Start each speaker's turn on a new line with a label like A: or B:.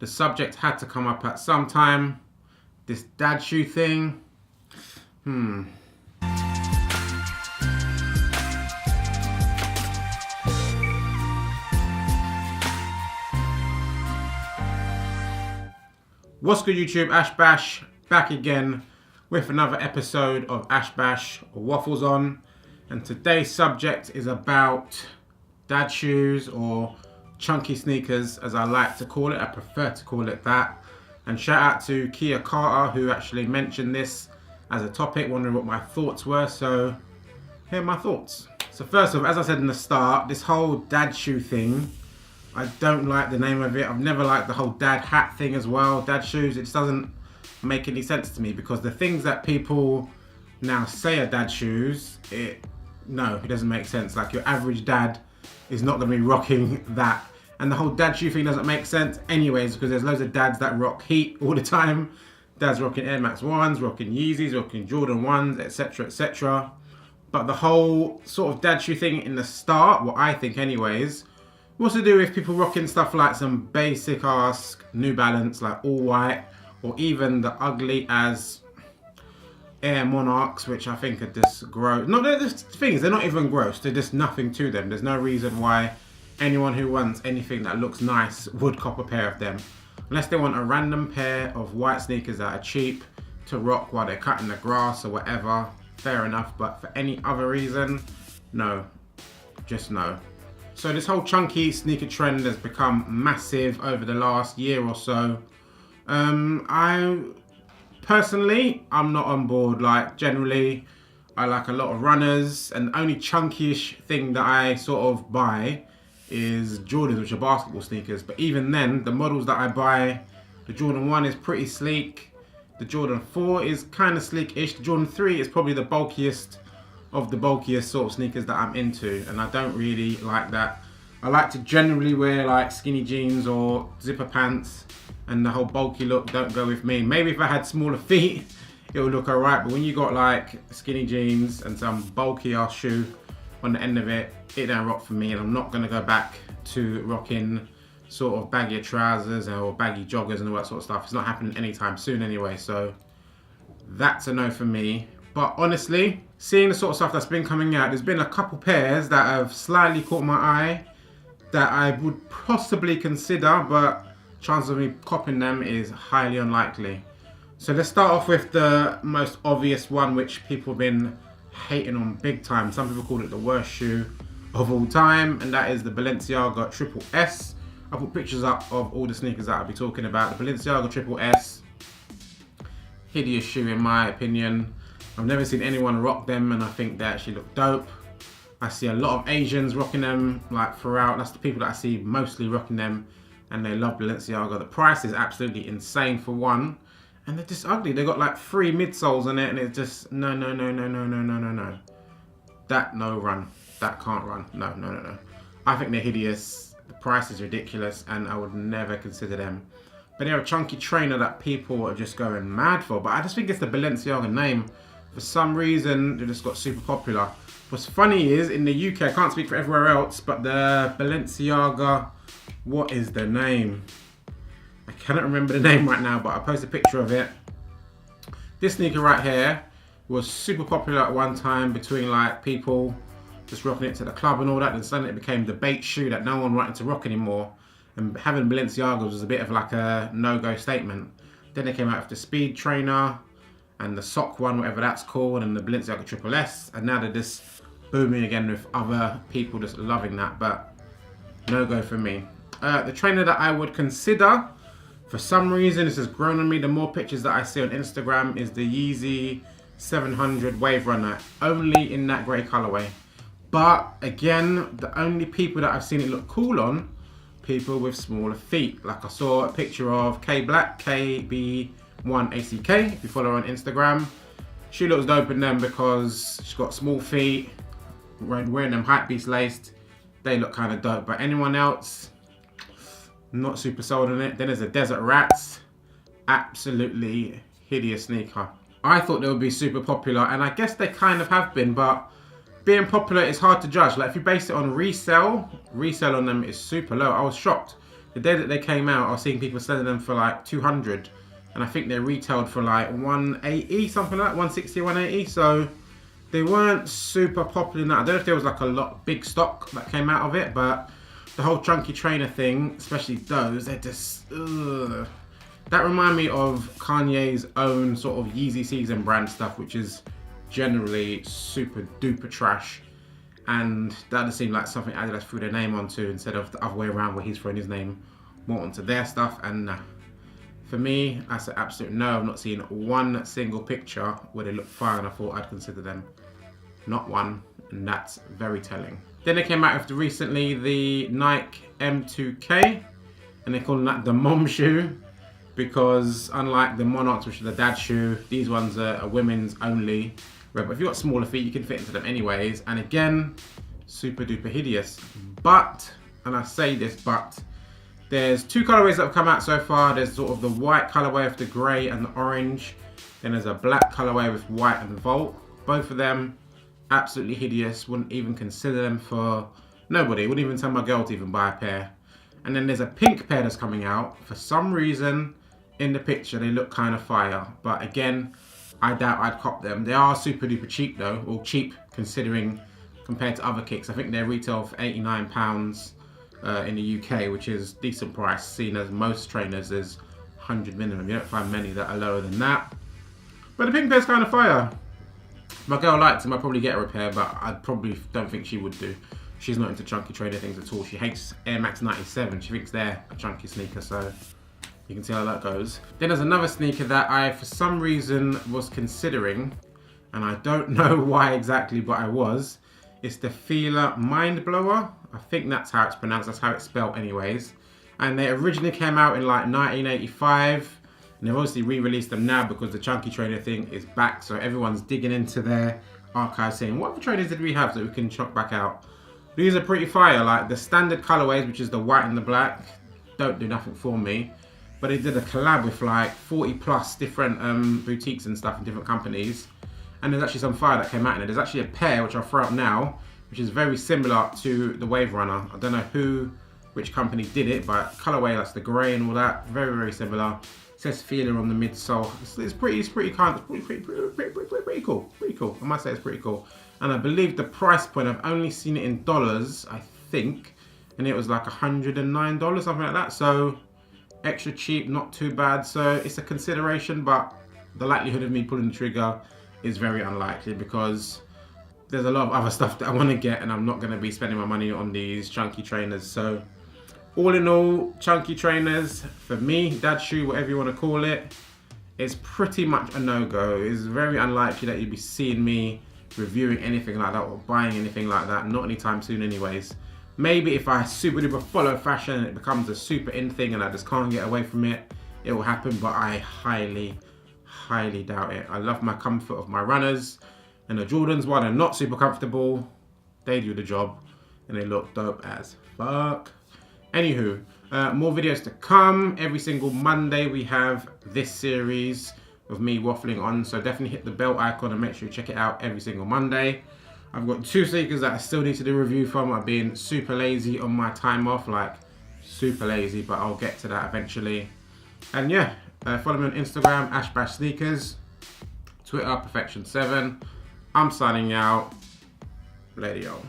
A: the subject had to come up at some time. This dad shoe thing. What's good, YouTube? Ash Bash back again with another episode of Ash Bash or Waffles on. And today's subject is about dad shoes or chunky sneakers, as I like to call it. I prefer to call it that. And shout out to Kia Carter, who actually mentioned this as a topic, wondering what my thoughts were. So here are my thoughts. So first off, as I said in the start, this whole dad shoe thing, I don't like the name of it. I've never liked the whole dad hat thing as well. Dad shoes, it just doesn't make any sense to me, because the things that people now say are dad shoes, it doesn't make sense. Like, your average dad is not going to be rocking that. And the whole dad shoe thing doesn't make sense anyways, because there's loads of dads that rock Heat all the time. Dads rocking Air Max 1s, rocking Yeezys, rocking Jordan 1s, etc, etc. But the whole sort of dad shoe thing in the start, what I think anyways, was to do with people rocking stuff like some basic ass New Balance, like all white, or even the ugly as Air Monarchs, which I think are just gross. No, the thing is, they're not even gross. They're just nothing to them. There's no reason why anyone who wants anything that looks nice would cop a pair of them. Unless they want a random pair of white sneakers that are cheap to rock while they're cutting the grass or whatever, fair enough. But for any other reason, no. Just no. So this whole chunky sneaker trend has become massive over the last year or so. Personally, I'm not on board. Like, generally, I like a lot of runners, and the only chunky-ish thing that I sort of buy is Jordans, which are basketball sneakers. But even then, the models that I buy, the Jordan 1 is pretty sleek. The Jordan 4 is kind of sleek-ish. The Jordan 3 is probably the bulkiest of the bulkiest sort of sneakers that I'm into, and I don't really like that. I like to generally wear like skinny jeans or zipper pants, and the whole bulky look don't go with me. Maybe if I had smaller feet, it would look alright, but when you got like skinny jeans and some bulky ass shoe on the end of it, it don't rock for me. And I'm not going to go back to rocking sort of baggy trousers or baggy joggers and all that sort of stuff. It's not happening anytime soon anyway, so that's a no for me. But honestly, seeing the sort of stuff that's been coming out, there's been a couple pairs that have slightly caught my eye that I would possibly consider, but chances of me copping them is highly unlikely. So let's start off with the most obvious one, which people have been hating on big time. Some people call it the worst shoe of all time, and that is the Balenciaga Triple S. I put pictures up of all the sneakers that I'll be talking about. The Balenciaga Triple S, hideous shoe in my opinion. I've never seen anyone rock them, and I think they actually look dope. I see a lot of Asians rocking them like throughout. That's the people that I see mostly rocking them, and they love Balenciaga. The price is absolutely insane for one, and they're just ugly. They got like 3 midsoles on it, and it's just no. That no run. That can't run. No. I think they're hideous. The price is ridiculous, and I would never consider them. But they're a chunky trainer that people are just going mad for. But I just think it's the Balenciaga name. For some reason, they just got super popular. What's funny is, in the UK, I can't speak for everywhere else, but the Balenciaga, what is the name? I cannot remember the name right now, but I'll post a picture of it. This sneaker right here was super popular at one time between like people just rocking it to the club and all that, and suddenly it became the bait shoe that no one wanted to rock anymore. And having Balenciaga was a bit of like a no-go statement. Then they came out with the Speed Trainer, and the sock one, whatever that's called, and the Balenciaga Triple S, and now they're just booming again with other people just loving that, but no go for me. The trainer that I would consider, for some reason this has grown on me, the more pictures that I see on Instagram, is the Yeezy 700 Wave Runner, only in that grey colourway. But again, the only people that I've seen it look cool on, people with smaller feet. Like I saw a picture of K Black, KB1ACK, if you follow her on Instagram. She looks dope in them because she's got small feet, wearing them Hypebeast laced. They look kind of dope. But anyone else, not super sold on it. Then there's the Desert Rats, absolutely hideous sneaker. I thought they would be super popular, and I guess they kind of have been, but being popular is hard to judge. Like, if you base it on resale on them is super low. I was shocked The day that they came out, I was seeing people selling them for like 200, and I think they retailed for like 180, something like that, 160, 180. So they weren't super popular in that. I don't know if there was like a lot big stock that came out of it, but the whole chunky trainer thing, especially those, they're just ugh. That remind me of Kanye's own sort of Yeezy Season brand stuff, which is generally super duper trash. And that just seemed like something Adidas threw their name onto instead of the other way around where he's throwing his name more onto their stuff. And for me, I said absolute no. I've not seen one single picture where they look fire and I thought I'd consider them. Not one, and that's very telling. Then they came out with recently the Nike M2K, and they're calling that the mom shoe, because unlike the Monarchs, which are the dad shoe, these ones are women's only. But if you've got smaller feet, you can fit into them anyways. And again, super duper hideous. But, and I say this, but, there's two colorways that have come out so far. There's sort of the white colorway with the gray and the orange. Then there's a black colorway with white and Volt. Both of them absolutely hideous. Wouldn't even consider them for nobody. Wouldn't even tell my girl to even buy a pair. And then there's a pink pair that's coming out. For some reason, in the picture, they look kind of fire. But again, I doubt I'd cop them. They are super duper cheap though. Well, cheap considering compared to other kicks. I think they retail for £89 in the UK, which is decent price, seen as most trainers is 100 minimum. You don't find many that are lower than that. But the pink pair's kind of fire. My girl likes them. I'd probably get her a pair, but I probably don't think she would do. She's not into chunky trainer things at all. She hates Air Max 97. She thinks they're a chunky sneaker, so you can see how that goes. Then there's another sneaker that I, for some reason, was considering, and I don't know why exactly, but I was. It's the Fila Mind Blower. I think that's how it's pronounced. That's how it's spelled anyways. And they originally came out in like 1985. And they've obviously re-released them now because the chunky trainer thing is back. So everyone's digging into their archive saying, what other trainers did we have that we can chuck back out? These are pretty fire. Like the standard colorways, which is the white and the black, don't do nothing for me. But they did a collab with like 40 plus different boutiques and stuff in different companies. And there's actually some fire that came out in it. There's actually a pair, which I'll throw up now, which is very similar to the Wave Runner. I don't know which company did it, but colorway, that's the gray and all that, very, very similar. It says Fila on the midsole. It's pretty cool. Pretty cool. I must say it's pretty cool. And I believe the price point, I've only seen it in dollars, I think, and it was like $109, something like that. So extra cheap, not too bad. So it's a consideration, but the likelihood of me pulling the trigger is very unlikely because there's a lot of other stuff that I want to get and I'm not going to be spending my money on these chunky trainers. So all in all, chunky trainers, for me, dad shoe, whatever you want to call it, is pretty much a no-go. It's very unlikely that you'd be seeing me reviewing anything like that or buying anything like that, not anytime soon anyways. Maybe if I super duper follow fashion and it becomes a super in thing and I just can't get away from it, it will happen, but I highly doubt it. I love my comfort of my runners, and the Jordans, while they're not super comfortable, they do the job and they look dope as fuck. Anywho, more videos to come. Every single Monday we have this series of me waffling on, so definitely hit the bell icon and make sure you check it out every single Monday. I've got 2 sneakers that I still need to do a review from. I've been super lazy on my time off, like super lazy, but I'll get to that eventually. And yeah, follow me on Instagram, @ashbashsneakers, Twitter, Perfection7. I'm signing out. Later, y'all.